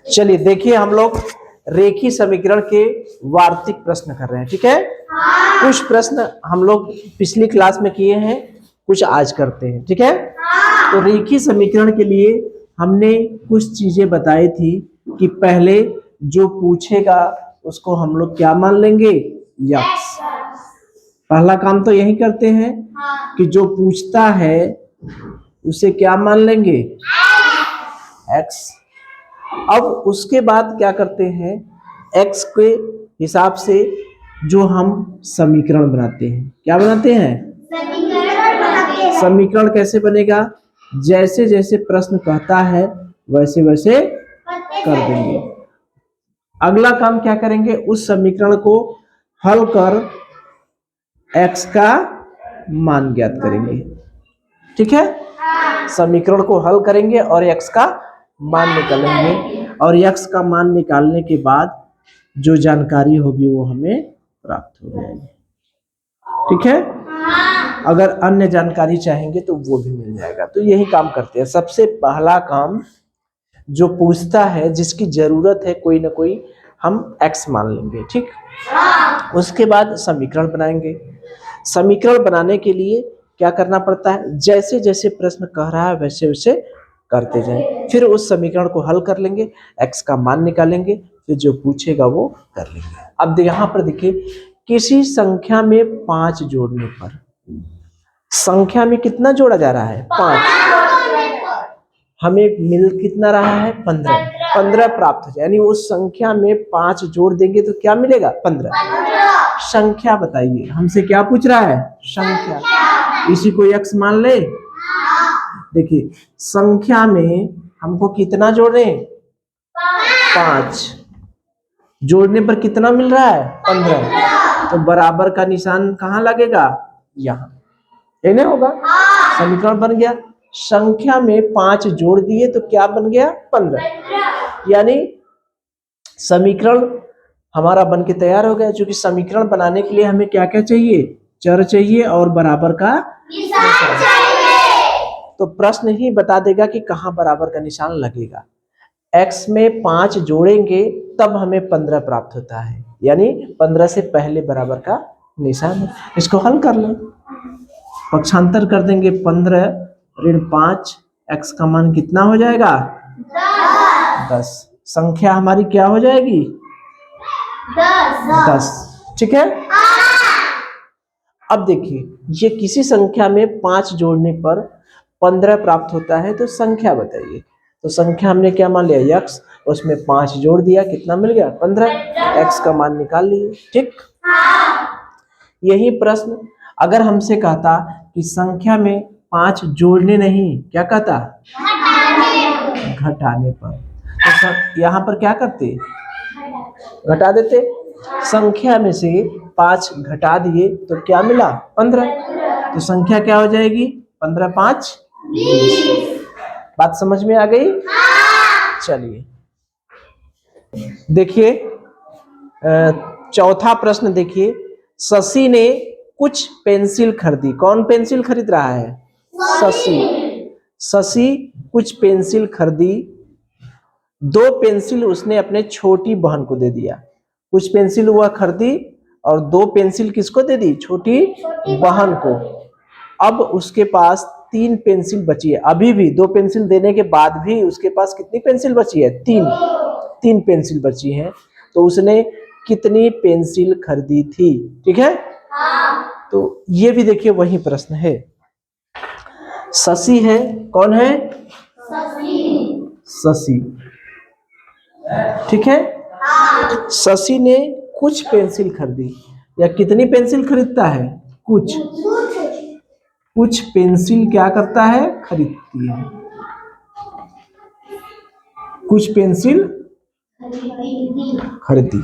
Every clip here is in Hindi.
चलिए देखिए, हम लोग रेखीय समीकरण के वार्षिक प्रश्न कर रहे हैं, ठीक है। कुछ प्रश्न हम लोग पिछली क्लास में किए हैं, कुछ आज करते हैं, ठीक है। तो रेखीय समीकरण के लिए हमने कुछ चीजें बताई थी कि पहले जो पूछेगा उसको हम लोग क्या मान लेंगे, यक्स। पहला काम तो यही करते हैं कि जो पूछता है उसे क्या मान लेंगे, एक्स। अब उसके बाद क्या करते हैं, एक्स के हिसाब से जो हम समीकरण बनाते हैं, क्या बनाते हैं, समीकरण कैसे बनेगा, जैसे जैसे प्रश्न कहता है वैसे वैसे कर देंगे। अगला काम क्या करेंगे, उस समीकरण को हल कर एक्स का मान ज्ञात करेंगे, ठीक है। समीकरण को हल करेंगे और एक्स का मान निकालेंगे, और एक्स का मान निकालने के बाद जो जानकारी होगी वो हमें प्राप्त हो जाएगी, ठीक है। अगर अन्य जानकारी चाहेंगे तो वो भी मिल जाएगा। तो यही काम करते हैं। सबसे पहला काम, जो पूछता है, जिसकी जरूरत है कोई ना कोई, हम एक्स मान लेंगे, ठीक। उसके बाद समीकरण बनाएंगे। समीकरण बनाने के लिए क्या करना पड़ता है, जैसे जैसे प्रश्न कह रहा है वैसे वैसे करते जाएं। फिर उस समीकरण को हल कर लेंगे, एक्स का मान निकालेंगे, फिर जो पूछेगा वो कर लेंगे। अब यहाँ पर देखिए, किसी संख्या में 5 जोड़ने पर, संख्या में कितना जोड़ा जा रहा है, 5, हमें मिल कितना रहा है, 15। 15 प्राप्त हो जाए, यानी उस संख्या में 5 जोड़ देंगे तो क्या मिलेगा, 15। संख्या बताइए, हमसे क्या पूछ रहा है, संख्या। इसी को एक्स मान ले। देखिए, संख्या में हमको कितना जोड़े, 5, जोड़ने पर कितना मिल रहा है, 15। तो बराबर का निशान कहाँ लगेगा, यहाँ, ये नहीं होगा। समीकरण बन गया, संख्या में 5 जोड़ दिए तो क्या बन गया, 15। यानी समीकरण हमारा बन के तैयार हो गया। क्योंकि समीकरण बनाने के लिए हमें क्या क्या चाहिए, चर चाहिए और बराबर का निशान चाहिए। तो प्रश्न ही बता देगा कि कहाँ बराबर का निशान लगेगा। x में 5 जोड़ेंगे तब हमें 15 प्राप्त होता है, यानी 15 से पहले बराबर का निशान है। इसको हल कर लें, पक्षांतर कर देंगे, 15 ऋण 5, x का मान कितना हो जाएगा, 10। संख्या हमारी क्या हो जाएगी, 10, ठीक है। अब देखिए, ये किसी संख्या में 5 जोड़ने पर 15 प्राप्त होता है, तो संख्या बताइए। तो संख्या हमने क्या मान लिया, x, उसमें 5 जोड़ दिया, कितना मिल गया, 15। x का मान निकाल लिए, ठीक। यही प्रश्न अगर हमसे कहता कि संख्या में 5 जोड़ने नहीं, क्या कहता, घटाने पर, तो यहाँ पर क्या करते, घटा देते। संख्या में से 5 घटा दिए तो क्या मिला, 15। तो संख्या क्या हो जाएगी, 15 5 20। बात समझ में आ गई। चलिए देखिए, चौथा प्रश्न देखिए, शशि ने कुछ पेंसिल खरीदी। कौन पेंसिल खरीद रहा है, शशि। शशि कुछ पेंसिल खरीदी, 2 पेंसिल उसने अपने छोटी बहन को दे दिया। कुछ पेंसिल वह खरीदी और 2 पेंसिल किसको दे दी, छोटी बहन को। अब उसके पास 3 पेंसिल बची है। अभी भी 2 पेंसिल देने के बाद भी उसके पास कितनी पेंसिल बची है, 3 पेंसिल बची है। तो उसने कितनी पेंसिल खरीदी थी, ठीक है। तो ये भी देखिए वही प्रश्न है। शशि है, कौन है, शशि, ठीक है। शशि ने कुछ पेंसिल खरीदी, या कितनी पेंसिल खरीदता है, कुछ पेंसिल क्या करता है, खरीदती है। कुछ पेंसिल खरीदी,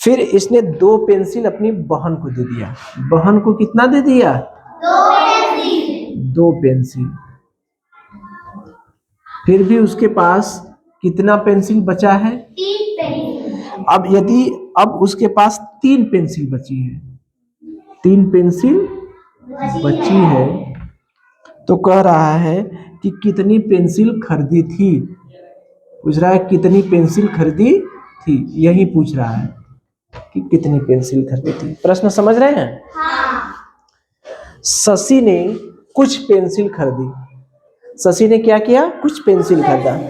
फिर इसने 2 पेंसिल अपनी बहन को दे दिया। बहन को कितना दे दिया, 2 पेंसिल। फिर भी उसके पास कितना पेंसिल बचा है, 3 पेंसिल। अब उसके पास 3 पेंसिल बची है, 3 पेंसिल बची है, तो कह रहा है कि कितनी पेंसिल खरीदी थी। पूछ रहा है कितनी पेंसिल खरीदी थी, यही पूछ रहा है कि कितनी पेंसिल खरीदी थी। प्रश्न समझ रहे हैं? शशि ने कुछ पेंसिल खरीदी। शशि ने क्या किया? कुछ पेंसिल खरीदा।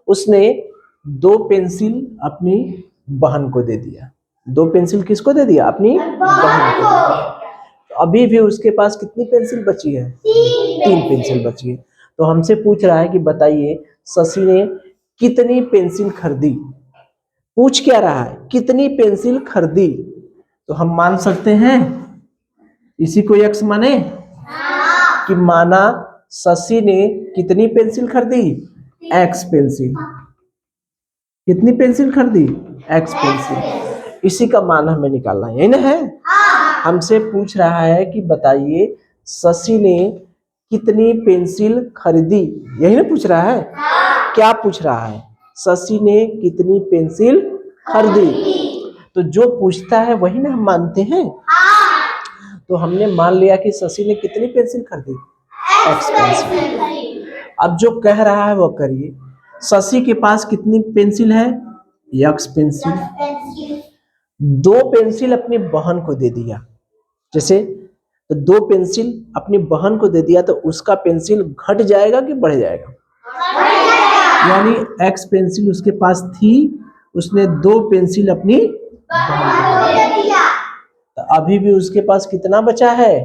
उसने 2 पेंसिल अपनी बहन को दे दिया। 2 पेंसिल किसको दे दिया? अपनी बहन को दे दिया। अभी भी उसके पास कितनी पेंसिल बची है? 3 पेंसिल बची है। तो हमसे पूछ रहा है कि बताइए शशि ने कितनी पेंसिल खरीदी। पूछ क्या रहा है? कितनी पेंसिल खरीदी। तो हम मान सकते हैं इसी को x माने कि माना शशि ने कितनी पेंसिल खरीदी? x pencil. कितनी पेंसिल खरीदी? x pencil. इसी का मान हमें निकालना है, यही ना है? हमसे पूछ रहा है कि बताइए शशि ने कितनी पेंसिल खरीदी, यही ना पूछ रहा है? क्या पूछ रहा है? शशि ने कितनी पेंसिल खरीदी। तो जो पूछता है वही ना हम मानते हैं। तो हमने मान लिया कि शशि ने कितनी पेंसिल खरीदी? x pencil. अब जो कह रहा है वो करिए। शशि के पास कितनी पेंसिल है? x pencil. 2 पेंसिल अपनी बहन को दे दिया। जैसे तो 2 पेंसिल अपनी बहन को दे दिया तो उसका पेंसिल घट जाएगा कि बढ़ जाएगा? यानी x पेंसिल उसके पास थी, उसने 2 पेंसिल अपनी बहन को दे दिया। तो अभी भी उसके पास कितना बचा है?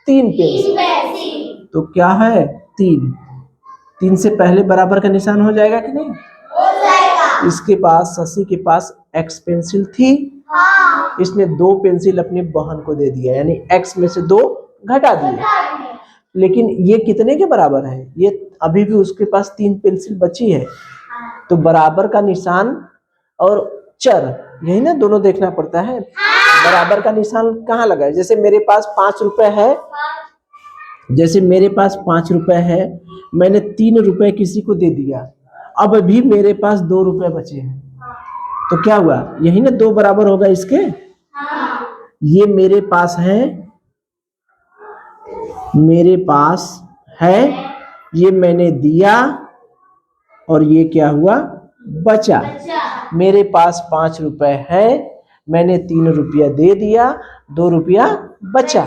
3 पेंसिल। तो क्या है? 3 से पहले बराबर का निशान हो जाएगा कि नहीं? हो जाएगा। इसके पास शशि के पास x पेंसिल थी, इसने 2 पेंसिल अपनी बहन को दे दिया, यानी x में से 2 घटा दिया। लेकिन ये कितने के बराबर है? ये अभी भी उसके पास 3 पेंसिल बची है। तो बराबर का निशान और चर, यही ना दोनों देखना पड़ता है। बराबर का निशान कहाँ लगा है? जैसे मेरे पास 5 रुपए है, जैसे मेरे पास 5 रुपए है, मैंने 3 रुपए किसी को दे दिया, अब अभी मेरे पास 2 रुपए बचे हैं। तो क्या हुआ? यही ना 2 बराबर होगा इसके। ये मेरे पास है, मेरे पास है, ये मैंने दिया और ये क्या हुआ? बचा। मेरे पास 5 रुपए है, मैंने 3 रुपया दे दिया, 2 रुपया बचा।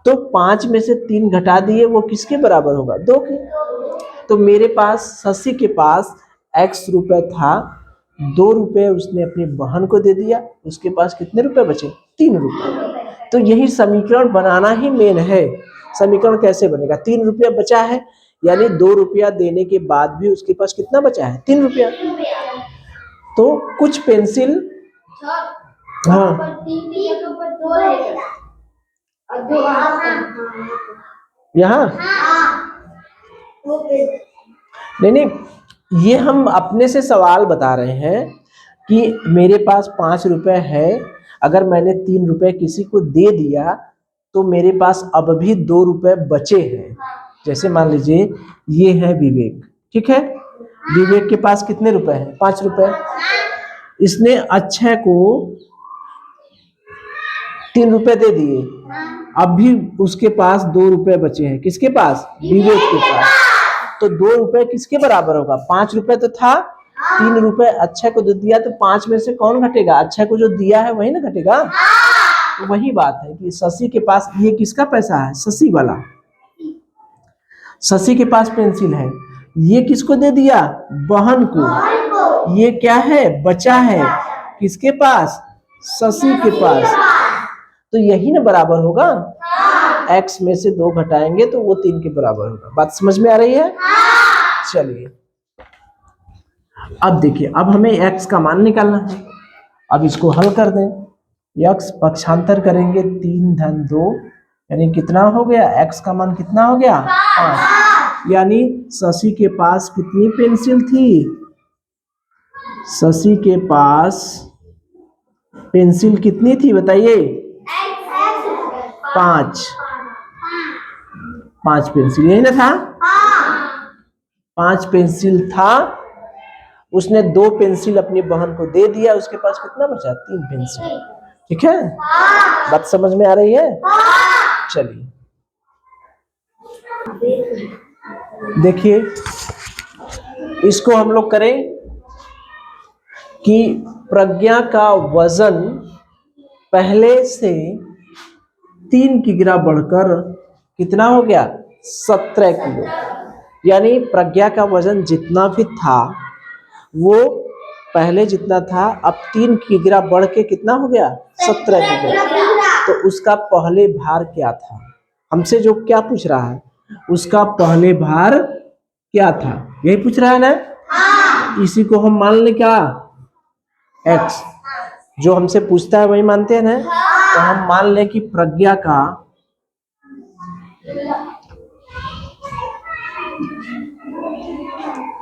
तो 5 में से 3 घटा दिए, वो किसके बराबर होगा? 2 के। तो मेरे पास शशि के पास x रुपए था, 2 रुपए उसने अपनी बहन को दे दिया, उसके पास कितने रुपए बचे? 3 रुपए। तो यही समीकरण बनाना ही मेन है। समीकरण कैसे बनेगा? 3 रुपया बचा है, यानी 2 रुपया देने के बाद भी उसके पास कितना बचा है? 3 रुपया। तो कुछ पेंसिल, हाँ यहाँ नहीं, ये हम अपने से सवाल बता रहे हैं कि मेरे पास 5 रुपए है, अगर मैंने 3 रुपए किसी को दे दिया तो मेरे पास अब भी 2 रुपए बचे हैं। जैसे मान लीजिए ये है विवेक, ठीक है? विवेक के पास कितने रुपए हैं? 5 रुपए। इसने अक्षय को 3 रुपए दे दिए, अब भी उसके पास 2 रुपए बचे हैं। किसके पास? विवेक के पास। तो 2 रुपए किसके बराबर होगा? 5 रुपए तो था, 3 रुपए अक्षय को दे दिया, तो 5 में से कौन घटेगा? अक्षय को जो दिया है वही ना घटेगा। तो वही बात है कि शशि के पास ये किसका पैसा है? शशि वाला। शशि के पास पेंसिल है, ये किसको दे दिया? बहन को। ये क्या है? बचा है। किसके पास? शशि के पास। तो यही ना बराबर होगा। x में से 2 घटाएंगे तो वो 3 के बराबर होगा। बात समझ में आ रही है? चलिए अब देखिए, अब हमें x का मान निकालना है। अब इसको हल कर दें। x पक्षांतर करेंगे 3 धन 2, यानी कितना हो गया? x का मान कितना हो गया? 5। यानी शशि के पास कितनी पेंसिल थी? शशि के पास पेंसिल कितनी थी बताइए? 5 पेंसिल, यही ना था? 5 पेंसिल था, उसने 2 पेंसिल अपनी बहन को दे दिया, उसके पास कितना बचा? 3 पेंसिल। ठीक है? बात समझ में आ रही है? चलिए देखिए, इसको हम लोग करें कि प्रज्ञा का वजन पहले से 3 किग्रा बढ़कर कितना हो गया, 17 किलो। यानी प्रज्ञा का वजन जितना भी था वो पहले जितना था अब 3 किग्रा बढ़ के कितना हो गया, 17 किग्रा। तो उसका पहले भार क्या था, हमसे जो क्या पूछ रहा है, उसका पहले भार क्या था, यही पूछ रहा है ना। इसी को हम मान ले क्या, x। जो हमसे पूछता है वही मानते हैं ना। तो हम मान ले कि प्रज्ञा का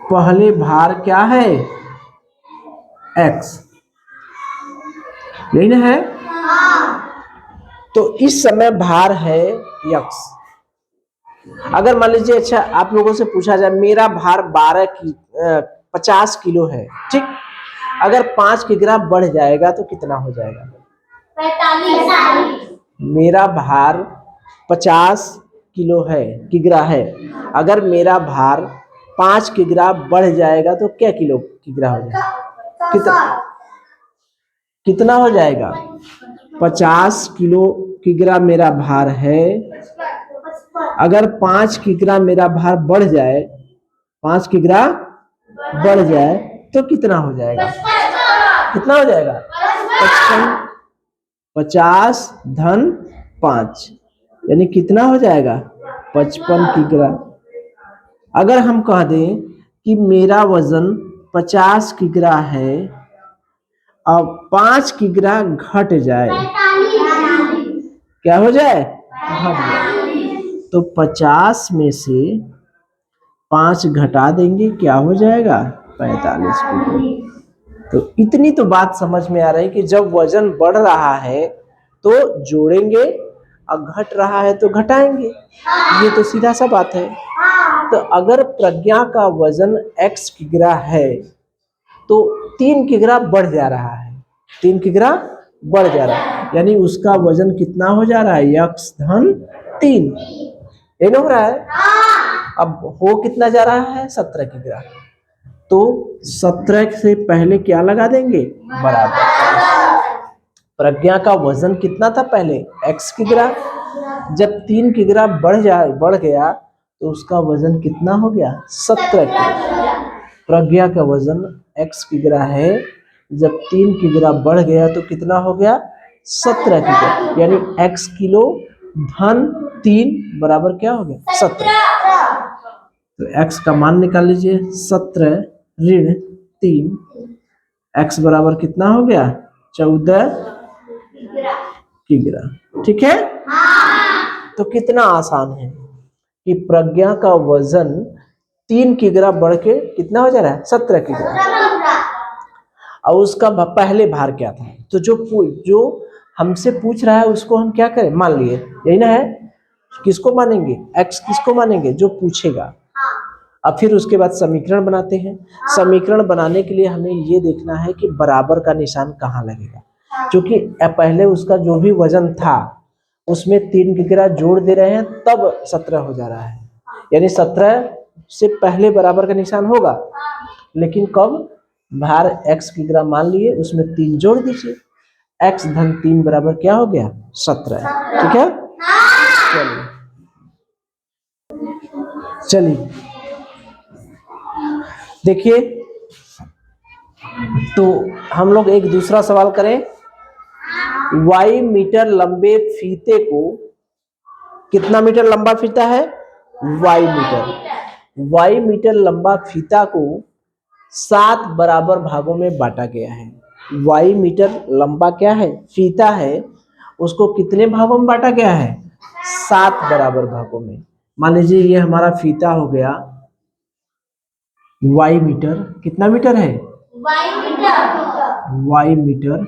पहले भार क्या है, x, यही ना है। तो इस समय भार है x। अगर मान लीजिए, अच्छा आप लोगों से पूछा जाए मेरा भार 50 किलो है, ठीक, अगर 5 किग्रा बढ़ जाएगा तो कितना हो जाएगा, 45। मेरा भार 50 किग्रा है, अगर मेरा भार 5 किग्रा बढ़ जाएगा तो क्या किग्रा हो जाएगा, कितना हो जाएगा, 50 किग्रा मेरा भार है। अगर 5 किग्रा मेरा भार बढ़ जाए, 5 किग्रा बढ़ जाए तो कितना हो जाएगा, कितना हो जाएगा, 55। 50 धन 5 यानी कितना हो जाएगा, 55 किग्रा। अगर हम कह दें कि मेरा वजन 50 किग्रा है, अब 5 किग्रा घट जाए, क्या हो जाए, घट जाए, तो 50 में से 5 घटा देंगे, क्या हो जाएगा, 45 किलो। तो इतनी तो बात समझ में आ रही कि जब वजन बढ़ रहा है तो जोड़ेंगे और घट रहा है तो घटाएंगे, ये तो सीधा सा बात है। तो अगर प्रज्ञा का वजन x किग्रा है तो 3 किग्रा बढ़ जा रहा है, 3 किग्रा बढ़ जा रहा है, यानी उसका वजन कितना हो जा रहा है, x धन 3, ये ना हो रहा है। अब हो कितना जा रहा है, 17 किग्रा। तो 17 से पहले क्या लगा देंगे, बराबर। प्रज्ञा का वजन कितना था पहले, x किग्रा, जब 3 किग्रा बढ़ गया तो उसका वजन कितना हो गया, 17 किग्रा। प्रज्ञा का वजन x किग्रा है, जब 3 किग्रा बढ़ गया तो कितना हो गया, 17 किग्रा, यानी x किलो धन 3 बराबर क्या हो गया, 17। तो x का मान निकाल लीजिए, 17 ऋण 3, x बराबर कितना हो गया, 14 किग्रा। ठीक है, तो कितना आसान है कि प्रज्ञा का वजन 3 किग्रा बढ़ के कितना हो जा रहा है, 17 किग्रा, और उसका पहले भार क्या था। तो जो हमसे पूछ रहा है उसको हम क्या करें, मान लिए, यही ना है। किसको मानेंगे, x किसको मानेंगे, जो पूछेगा। अब फिर उसके बाद समीकरण बनाते हैं। समीकरण बनाने के लिए हमें ये देखना है कि बराबर का निशान कहाँ लगेगा, क्योंकि पहले उसका जो भी वजन था उसमें 3 किग्रा जोड़ दे रहे हैं तब 17 हो जा रहा है, यानी 17 से पहले बराबर का निशान होगा, लेकिन कब, भार x किग्रा मान लिए, उसमें 3 जोड़ दीजिए, x धन 3 बराबर क्या हो गया, 17। ठीक है, चलिए देखिए, तो हम लोग एक दूसरा सवाल करें। y मीटर लंबे फीते को, कितना मीटर लंबा फीता है, y मीटर लंबा फीता को 7 बराबर भागों में बांटा गया है। y मीटर लंबा क्या है, फीता है, उसको कितने भागों में बांटा गया है, 7 बराबर भागों में। मान लीजिए ये हमारा फीता हो गया y मीटर, कितना मीटर है, y मीटर,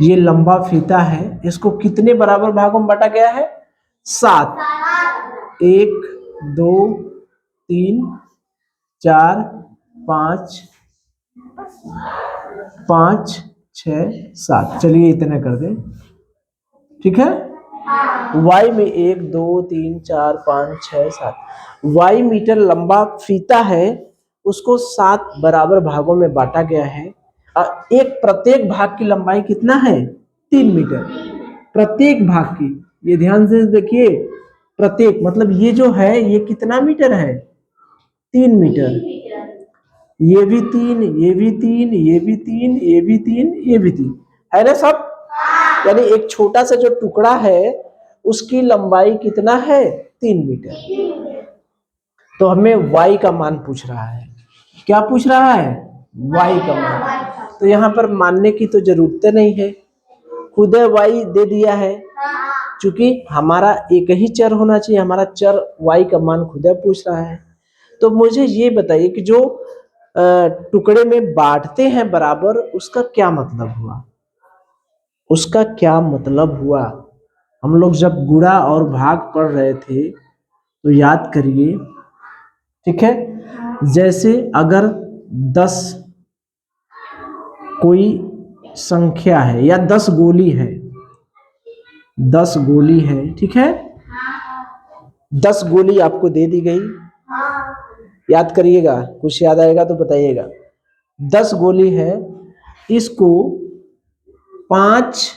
ये लंबा फीता है, इसको कितने बराबर भागों में बांटा गया है, 7। 1 2 3 4 5 5 6 7, चलिए इतना कर दें। ठीक है, y में 1 2 3 4 5 6 7, y मीटर लंबा फीता है उसको 7 बराबर भागों में बांटा गया है। एक प्रत्येक भाग की लंबाई कितना है? 3 मीटर प्रत्येक भाग की। ये ध्यान से देखिए, प्रत्येक मतलब ये जो है ये कितना मीटर है? 3 मीटर। ये भी 3, ये भी 3, ये भी 3, ये भी 3, ये भी 3 है ना सब। यानी एक छोटा सा जो टुकड़ा है उसकी लंबाई कितना है? 3 मीटर। तो हमें y का मान पूछ रहा है। क्या पूछ रहा है? y का मान। तो यहाँ पर मानने की तो जरूरत नहीं है, खुद y दे दिया है। क्योंकि हमारा एक ही चर होना चाहिए, हमारा चर y का मान खुद पूछ रहा है। तो मुझे ये बताइए कि जो टुकड़े में बांटते हैं बराबर, उसका क्या मतलब हुआ? उसका क्या मतलब हुआ? हम लोग जब गुणा और भाग पढ़ रहे थे तो याद करिए, ठीक है। जैसे अगर 10 कोई संख्या है या 10 गोली है, 10 गोली है, ठीक है। 10 गोली आपको दे दी गई, याद करिएगा, कुछ याद आएगा तो बताइएगा। 10 गोली है, इसको 5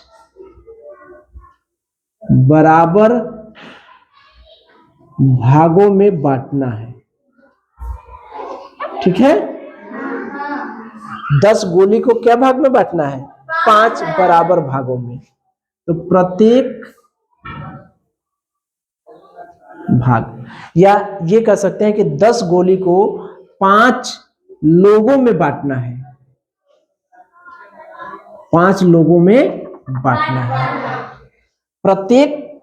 बराबर भागों में बांटना है, ठीक है। 10 गोली को क्या भाग में बांटना है? 5 बराबर भागों में। तो प्रत्येक भाग, या ये कह सकते हैं कि 10 गोली को 5 लोगों में बांटना है, 5 लोगों में बांटना है। प्रत्येक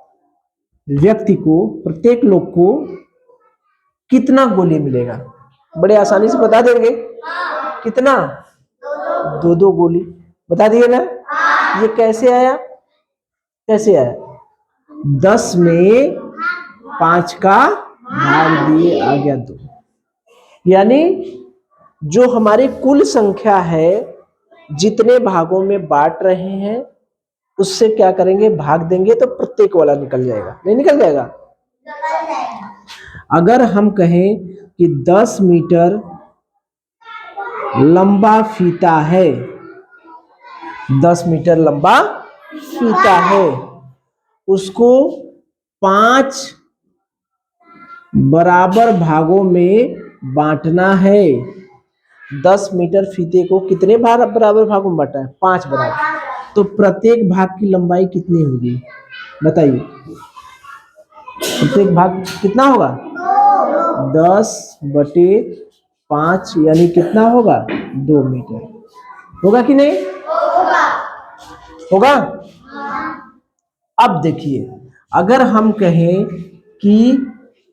व्यक्ति को, प्रत्येक लोग को कितना गोली मिलेगा? बड़े आसानी से बता देंगे। कितना? 2-2 गोली। बता दिए ना। ये कैसे आया? कैसे आया? 10 में 5 का भाग दिए, आ गया 2। यानी जो हमारी कुल संख्या है, जितने भागों में बांट रहे हैं उससे क्या करेंगे? भाग देंगे तो प्रत्येक वाला निकल जाएगा। नहीं निकल जाएगा? अगर हम कहें कि 10 मीटर लंबा फीता है, 10 मीटर लंबा फीता है, उसको 5 बराबर भागों में बांटना है। 10 मीटर फीते को कितने बराबर भागों में बांटा है? 5 बराबर। तो प्रत्येक भाग की लंबाई कितनी होगी बताइए? प्रत्येक भाग कितना होगा? 10/5 यानी कितना होगा? 2 मीटर। होगा कि नहीं? होगा। अब देखिए, अगर हम कहें कि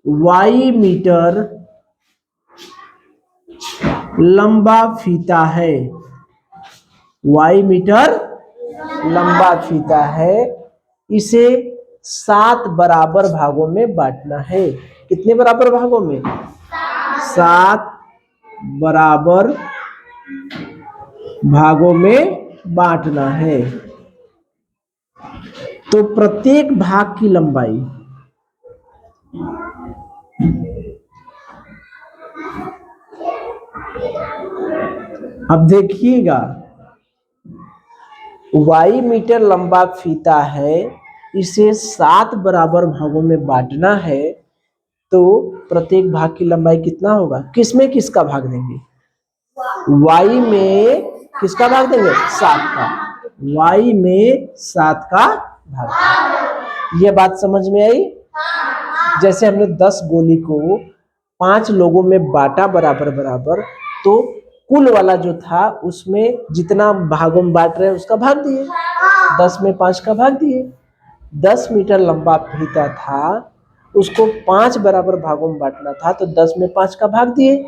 y मीटर लंबा फीता है, y मीटर लंबा फीता है, इसे 7 बराबर भागों में बांटना है। कितने बराबर भागों में? 7 बराबर भागों में बांटना है। तो प्रत्येक भाग की लंबाई, अब देखिएगा, y मीटर लंबा फीता है, इसे 7 बराबर भागों में बांटना है। तो प्रत्येक भाग की लंबाई कितना होगा? किसमें किसका भाग देंगे? y में किसका भाग देंगे? 7 का। y में 7 का भाग। ये बात समझ में आई? जैसे हमने 10 गोली को 5 लोगों में बांटा बराबर बराबर, तो कुल वाला जो था उसमें जितना भागों में बांट रहे हैं उसका भाग दिए, 10 में 5 का भाग दिए। 10 मीटर लंबा फीता था, उसको 5 बराबर भागों में बांटना था, तो 10 में 5 का भाग दिए,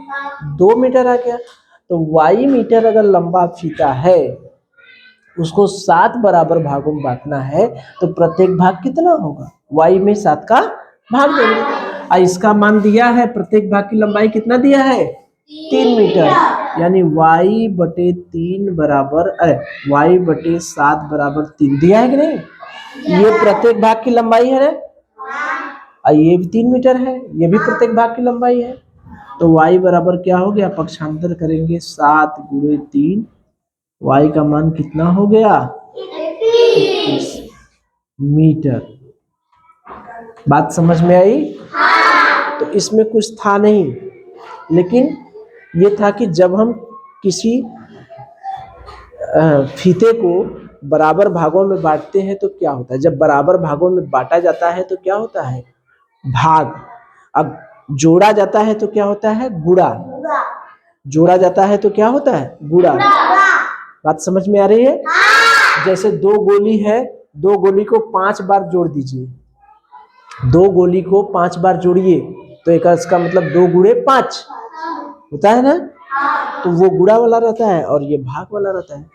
2 मीटर आ गया। तो y मीटर अगर लंबा फीता है, उसको 7 बराबर भागों में बांटना है, तो प्रत्येक भाग कितना होगा? y में 7 का भाग देंगे। इसका मान दिया है, प्रत्येक भाग की लंबाई कितना दिया है? 3 मीटर। यानी y/3 बराबर, y/7 बराबर 3 दिया है कि नहीं? ये प्रत्येक भाग की लंबाई है ना। ये भी 3 मीटर है, ये भी प्रत्येक भाग की लंबाई है। तो y बराबर क्या हो गया, पक्षांतर करेंगे 7 गुणे 3, y का मान कितना हो गया 21 मीटर। बात समझ में आई? तो इसमें कुछ था नहीं, लेकिन ये था कि जब हम किसी फीते को बराबर भागों में बांटते हैं तो क्या होता है, जब बराबर भागों में बांटा जाता है तो क्या होता है भाग। अब जोड़ा जाता है तो क्या होता है गुणा, जोड़ा जाता है तो क्या होता है गुणा। बात समझ में आ रही है? जैसे 2 गोली है, 2 गोली को 5 बार जोड़ दीजिए, 2 गोली को 5 बार जोड़िए तो एक इसका मतलब 2 गुणे 5 होता है ना, तो वो गुणा वाला रहता है और ये भाग वाला रहता है।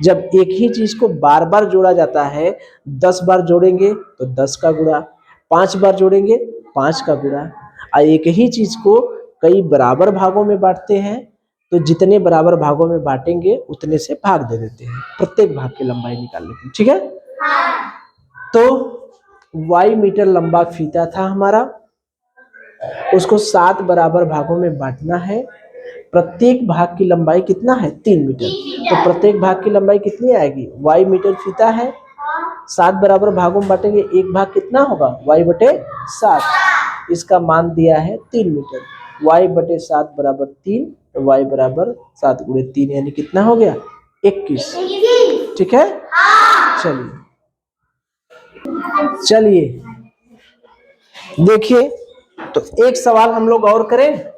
जब एक ही चीज को बार बार जोड़ा जाता है, 10 बार जोड़ेंगे तो 10 का गुणा, 5 बार जोड़ेंगे 5 का गुणा। और एक ही चीज को कई बराबर भागों में बांटते हैं तो जितने बराबर भागों में बांटेंगे उतने से भाग दे देते हैं, प्रत्येक भाग की लंबाई निकाल लेते हैं। ठीक है, तो y मीटर लंबा फीता था हमारा, उसको 7 बराबर भागों में बांटना है। प्रत्येक भाग की लंबाई कितना है 3 मीटर, तो प्रत्येक भाग की लंबाई कितनी आएगी, y मीटर फीता है, 7 बराबर भागों में बांटेंगे, एक भाग कितना होगा y बटे 7, इसका मान दिया है 3 मीटर, y बटे 7 बराबर 3, तो y बराबर 7 गुणे 3 यानी कितना हो गया 21। ठीक है, चलिए देखिए, तो एक सवाल हम लोग और करें।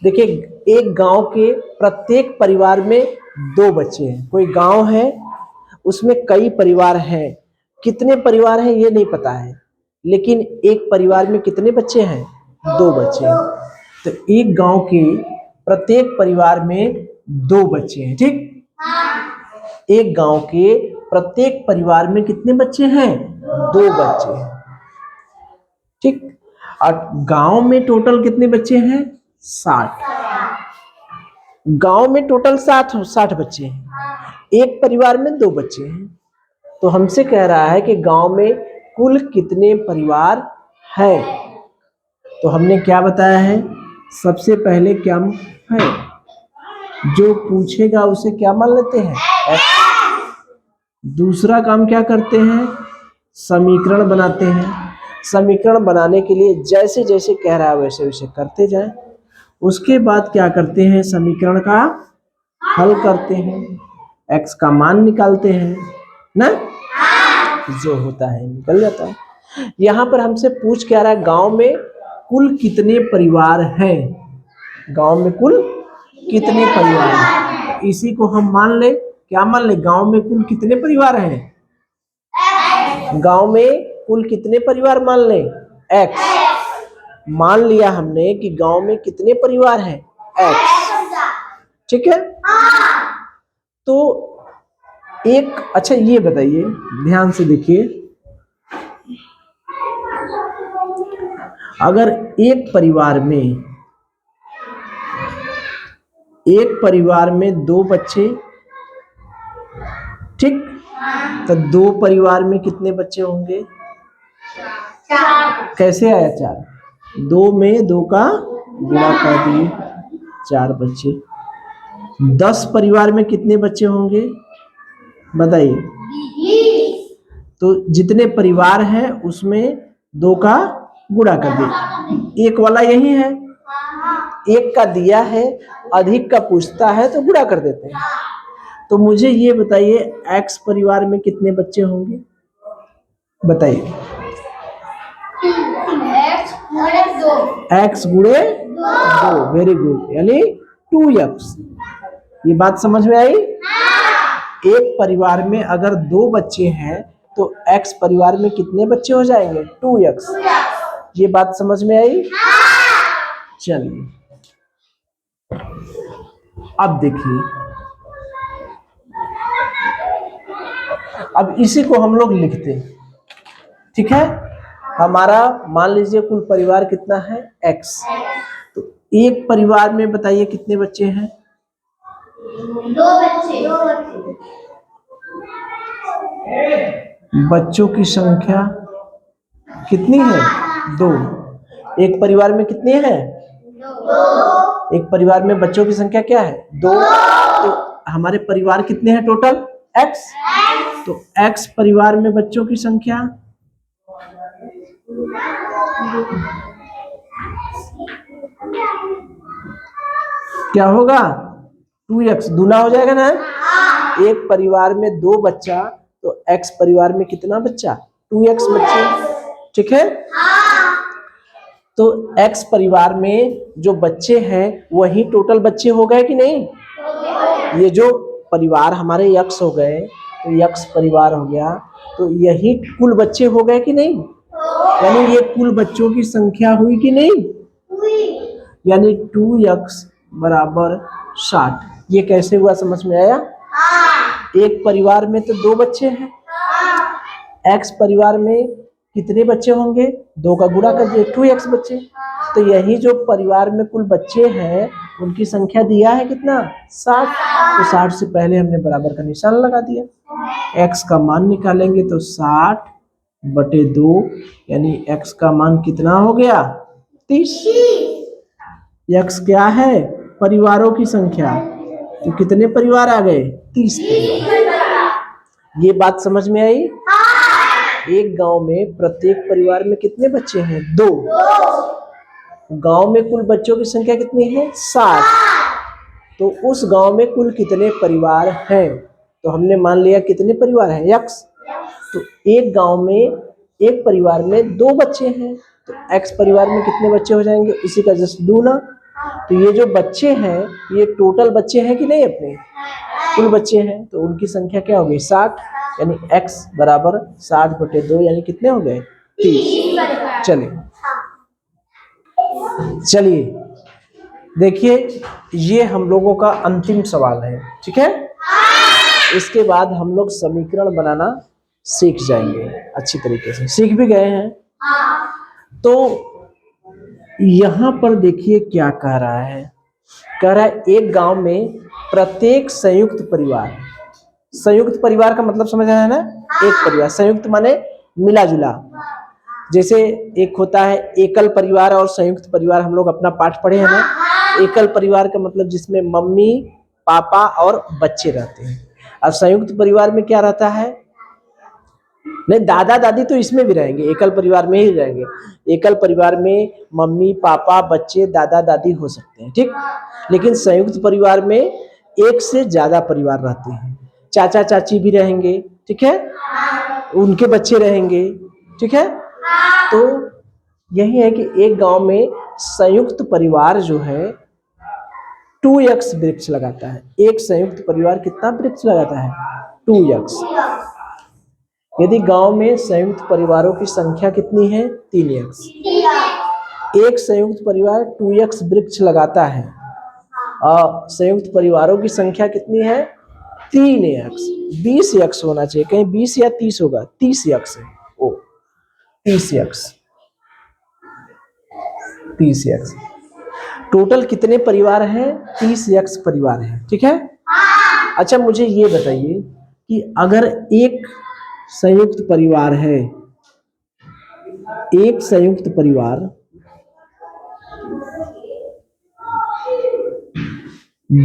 देखिए, एक गांव के प्रत्येक परिवार में 2 बच्चे हैं। कोई गांव है, उसमें कई परिवार हैं, कितने परिवार हैं ये नहीं पता है, लेकिन एक परिवार में कितने बच्चे हैं 2 बच्चे हैं। तो एक गांव के प्रत्येक परिवार में 2 बच्चे हैं। ठीक, एक गांव के प्रत्येक परिवार में कितने बच्चे हैं 2 बच्चे हैं। ठीक, और गांव में टोटल कितने बच्चे हैं 60, गांव में टोटल 60 बच्चे हैं, एक परिवार में 2 बच्चे हैं। तो हमसे कह रहा है कि गांव में कुल कितने परिवार हैं। तो हमने क्या बताया है, सबसे पहले क्या है, जो पूछेगा उसे क्या मान लेते हैं x। दूसरा काम क्या करते हैं, समीकरण बनाते हैं। समीकरण बनाने के लिए जैसे जैसे कह रहा है वैसे वैसे करते जाएं। उसके बाद क्या करते हैं, समीकरण का हल करते हैं, x का मान निकालते हैं ना, जो होता है निकल जाता है। यहाँ पर हमसे पूछ क्या रहा है, गांव में कुल कितने परिवार हैं, गांव में कुल कितने परिवार हैं। इसी को हम मान ले, क्या मान ले, गांव में कुल कितने परिवार हैं, गांव में कुल कितने परिवार मान ले x। मान लिया हमने कि गांव में कितने परिवार हैं x। ठीक है, तो एक, अच्छा ये बताइए, ध्यान से देखिए, अगर एक परिवार में 2 बच्चे, ठीक, तो 2 परिवार में कितने बच्चे होंगे 4। कैसे आया 4, 2 में 2 का गुणा कर दिए 4 बच्चे। 10 परिवार में कितने बच्चे होंगे बताइए, तो जितने परिवार हैं उसमें 2 का गुणा कर दिए, एक वाला यही है, एक का दिया है, अधिक का पूछता है तो गुणा कर देते हैं। तो मुझे ये बताइए x परिवार में कितने बच्चे होंगे बताइए, x गुणे 2, वेरी गुड, यानी 2x। ये बात समझ में आई? एक परिवार में अगर 2 बच्चे हैं तो x परिवार में कितने बच्चे हो जाएंगे 2x। ये बात समझ में आई? चलिए अब देखिए, अब इसी को हम लोग लिखते हैं। ठीक है, हमारा मान लीजिए कुल परिवार कितना है x, तो एक परिवार में बताइए कितने बच्चे हैं 2 बच्चे। बच्चों की संख्या कितनी है 2, एक परिवार में कितने हैं एक परिवार में बच्चों की संख्या क्या है? 2। तो हमारे परिवार कितने हैं टोटल? x। तो x परिवार में बच्चों की संख्या क्या होगा? 2x। दूना हो जाएगा ना। एक परिवार में 2 बच्चा, तो x परिवार में कितना बच्चा? 2x बच्चे। ठीक है। तो x परिवार में जो बच्चे हैं वही टोटल बच्चे हो गए कि नहीं? ये जो परिवार हमारे x हो गए, तो x परिवार हो गया, तो यही कुल बच्चे हो गए कि नहीं? यानी ये कुल बच्चों की संख्या हुई कि नहीं? यानी 2x बराबर 60। ये कैसे हुआ समझ में आया? एक परिवार में तो 2 बच्चे हैं, x परिवार में कितने बच्चे होंगे? 2 का गुणा कर दिए, 2x बच्चे। तो यही जो परिवार में कुल बच्चे हैं उनकी संख्या दिया है कितना? 60। तो 60 से पहले हमने बराबर का निशान लगा दिया। x का मान निकालेंगे तो 60/2, यानी x का मान कितना हो गया? 30। x क्या है? परिवारों की संख्या। तो कितने परिवार आ गए? 30 परिवार। ये बात समझ में आई? एक गांव में प्रत्येक परिवार में कितने बच्चे हैं? 2। गांव में कुल बच्चों की संख्या कितनी है? 60। तो उस गांव में कुल कितने परिवार हैं? तो हमने मान लिया कितने परिवार हैं? x। तो एक गांव में एक परिवार में 2 बच्चे हैं, तो x परिवार में कितने बच्चे हो जाएंगे? इसी का जस्ट दूना। तो ये जो बच्चे हैं ये टोटल बच्चे हैं कि नहीं? अपने कुल बच्चे हैं, तो उनकी संख्या क्या होगी? 60। यानी x बराबर 60/2, यानी कितने हो गए? 30। चलिए देखिए, ये हम लोगों का अंतिम सवाल है। ठीक है। इसके बाद हम लोग समीकरण बनाना सीख जाएंगे, अच्छी तरीके से सीख भी गए हैं। तो यहाँ पर देखिए क्या कह रहा है। कह रहा है एक गांव में प्रत्येक संयुक्त परिवार, संयुक्त परिवार का मतलब समझ आया ना? एक परिवार, संयुक्त माने मिला जुला। जैसे एक होता है एकल परिवार और संयुक्त परिवार, हम लोग अपना पाठ पढ़े हैं ना। एकल परिवार का मतलब जिसमें मम्मी पापा और बच्चे रहते हैं। अब संयुक्त परिवार में क्या रहता है? नहीं, दादा दादी तो इसमें भी रहेंगे, एकल परिवार में ही रहेंगे। एकल परिवार में मम्मी पापा बच्चे दादा दादी हो सकते हैं, ठीक। लेकिन संयुक्त परिवार में एक से ज्यादा परिवार रहते हैं, चाचा चाची भी रहेंगे, ठीक है, उनके बच्चे रहेंगे, ठीक है। तो यही है कि एक गांव में संयुक्त परिवार जो है 2x वृक्ष लगाता है। एक संयुक्त परिवार कितना वृक्ष लगाता है? 2x। यदि गांव में संयुक्त परिवारों की संख्या कितनी है? 3x। एक संयुक्त परिवार 2x वृक्ष लगाता है और संयुक्त परिवारों की संख्या कितनी है? 3x। 20x होना चाहिए, कहीं 20 या 30 होगा, 30x है। ओ 30x। टोटल कितने परिवार हैं? 30x परिवार हैं, ठीक है। अच्छा मुझे ये बताइए कि अगर एक संयुक्त परिवार है, एक संयुक्त परिवार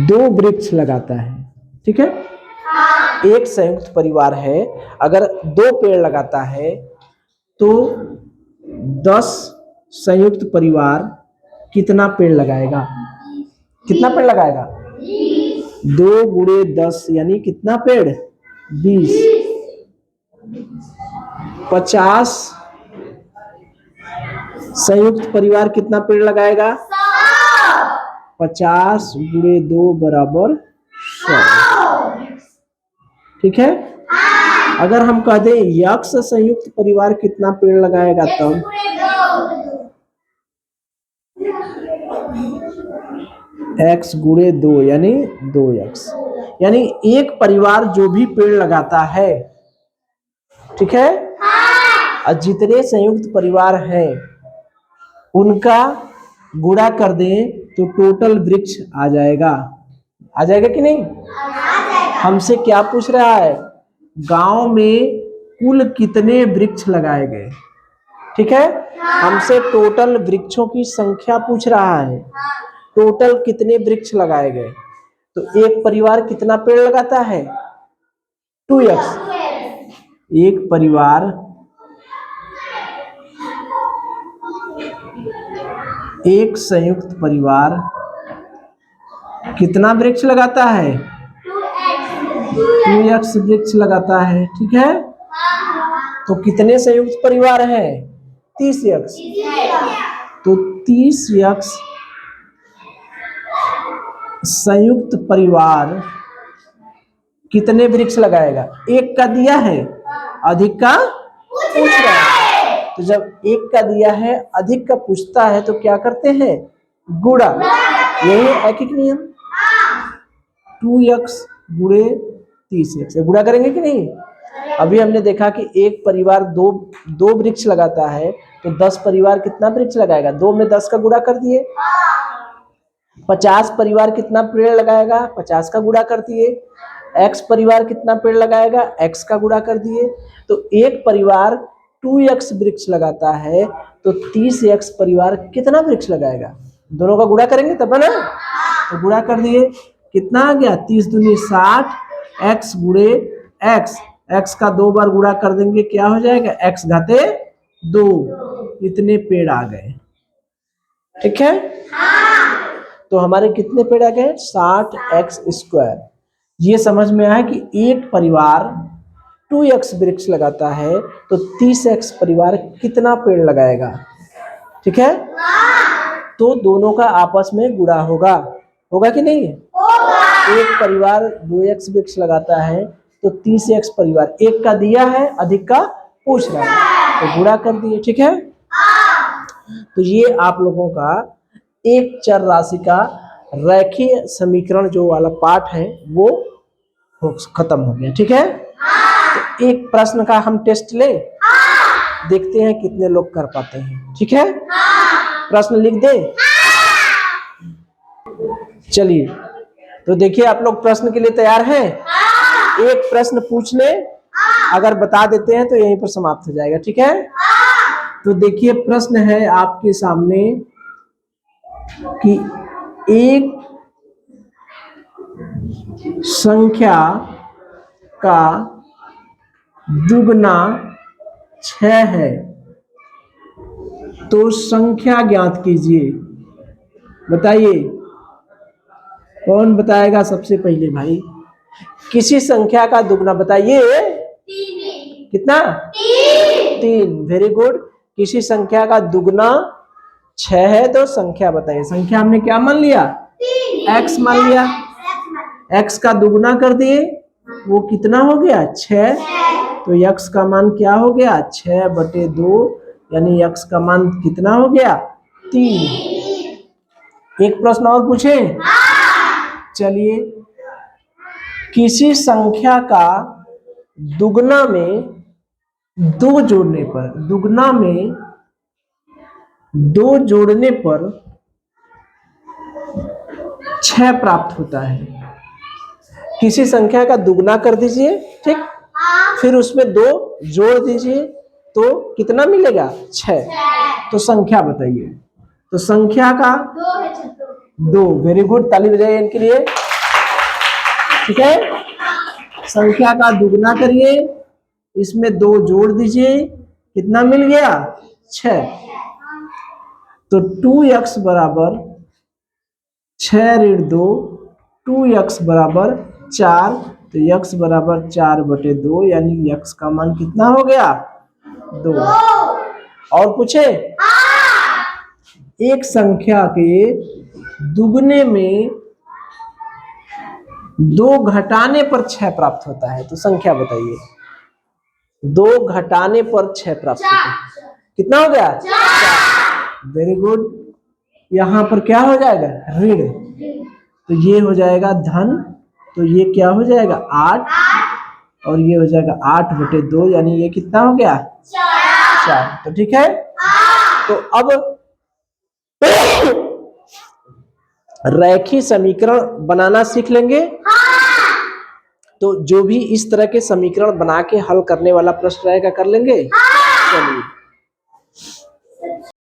2 वृक्ष लगाता है, ठीक है। एक संयुक्त परिवार है अगर 2 पेड़ लगाता है तो 10 संयुक्त परिवार कितना पेड़ लगाएगा? कितना पेड़ लगाएगा? 2 × 10 यानी कितना पेड़? 20। 50 संयुक्त परिवार कितना पेड़ लगाएगा? 50 × 2 = 100, ठीक है। अगर हम कह दें x संयुक्त परिवार कितना पेड़ लगाएगा तब x × 2 यानी 2x। यानी एक परिवार जो भी पेड़ लगाता है, ठीक है, और जितने संयुक्त परिवार हैं उनका गुणा कर दें तो टोटल वृक्ष आ जाएगा। आ जाएगा कि नहीं? हमसे क्या पूछ रहा है? गांव में कुल कितने वृक्ष लगाए गए, ठीक। ठीक है। हमसे टोटल वृक्षों की संख्या पूछ रहा है, टोटल कितने वृक्ष लगाए गए। तो एक परिवार कितना पेड़ लगाता है? 2x। एक परिवार एक संयुक्त परिवार कितना वृक्ष लगाता है? 2x वृक्ष लगाता है, ठीक है। तो कितने संयुक्त परिवार है? 30x। तो 30x संयुक्त परिवार कितने वृक्ष लगाएगा? एक का दिया है, अधिक का पूछ रहा है। तो जब एक का दिया है, अधिक का पूछता है, तो क्या करते हैं? गुणा। यही ऐकिक नियम। 2x गुणे 30x, गुणा करेंगे कि नहीं? अभी हमने देखा कि एक परिवार दो वृक्ष लगाता है, तो 10 परिवार कितना वृक्ष लगाएगा? 2 में 10 का गुणा कर दिए। 50 परिवार कितना पेड़ लगाएगा? 50 का गुणा कर दिए। x परिवार कितना पेड़ लगाएगा? x का गुणा कर दिए। तो एक परिवार 2x वृक्ष लगाता है, तो 30x परिवार कितना वृक्ष लगाएगा? दोनों का गुणा करेंगे तब ना। तो गुणा कर दिए, कितना आ गया? 30 दूनी 60, x गुणे x, x का 2 बार गुणा कर देंगे, क्या हो जाएगा? x घाते 2। इतने पेड़ आ गए, ठीक है। तो हमारे कितने पेड़ आ गए? 60x²। ये समझ में आया कि एक परिवार 2x वृक्ष लगाता है, तो 30x परिवार कितना पेड़ लगाएगा, ठीक है। तो दोनों का आपस में गुणा होगा कि नहीं? एक परिवार 2x वृक्ष लगाता है, तो 30x परिवार, एक का दिया है, अधिक का पूछ रहा है, तो गुणा कर दिए, ठीक है। तो ये आप लोगों का एक चर राशि का रेखीय समीकरण जो वाला पाठ है वो खत्म हो गया, ठीक है। तो एक प्रश्न का हम टेस्ट ले, देखते हैं कितने लोग कर पाते हैं, ठीक है। प्रश्न लिख दे। चलिए, तो देखिए आप लोग प्रश्न के लिए तैयार हैं? एक प्रश्न पूछ ले, अगर बता देते हैं तो यहीं पर समाप्त हो जाएगा, ठीक है। तो देखिए प्रश्न है आपके सामने कि एक संख्या का दुगना 6 है, तो संख्या ज्ञात कीजिए। बताइए, कौन बताएगा सबसे पहले भाई? किसी संख्या का दुगना बताइए। कितना? 3। Very good. किसी संख्या का दुगना 6 है, तो संख्या बताइए। संख्या हमने क्या मान लिया? x मान लिया। x का दुगना कर दिए, वो कितना हो गया? 6। तो x का मान क्या हो गया? 6/2, यानी x का मान कितना हो गया? 3। एक प्रश्न और पूछे? चलिए, किसी संख्या का दुगना में 2 जोड़ने पर, दुगना में 2 जोड़ने पर 6 प्राप्त होता है। किसी संख्या का दुगना कर दीजिए, ठीक, फिर उसमें 2 जोड़ दीजिए, तो कितना मिलेगा? 6। तो संख्या बताइए। तो संख्या का 2। वेरी गुड, ताली बजाइए इनके लिए, ठीक है। संख्या का दुगना करिए, इसमें 2 जोड़ दीजिए, कितना मिल गया? 6। तो 2x बराबर 6-2, 2x बराबर 4, तो x बराबर 4/2, यानी x का मान कितना हो गया? 2। और पूछे? एक संख्या के दुगने में 2 घटाने पर 6 प्राप्त होता है, तो संख्या बताइए। 2 घटाने पर 6 प्राप्त होता है, कितना हो गया? 4। Very good. यहाँ पर क्या हो जाएगा? ऋण। तो ये हो जाएगा धन, तो ये क्या हो जाएगा? 8, और ये हो जाएगा 8/2, यानी ये कितना हो गया? 4। तो ठीक है। तो अब रेखीय समीकरण बनाना सीख लेंगे। तो जो भी इस तरह के समीकरण बना के हल करने वाला प्रश्न रहेगा, कर लेंगे। चलिए।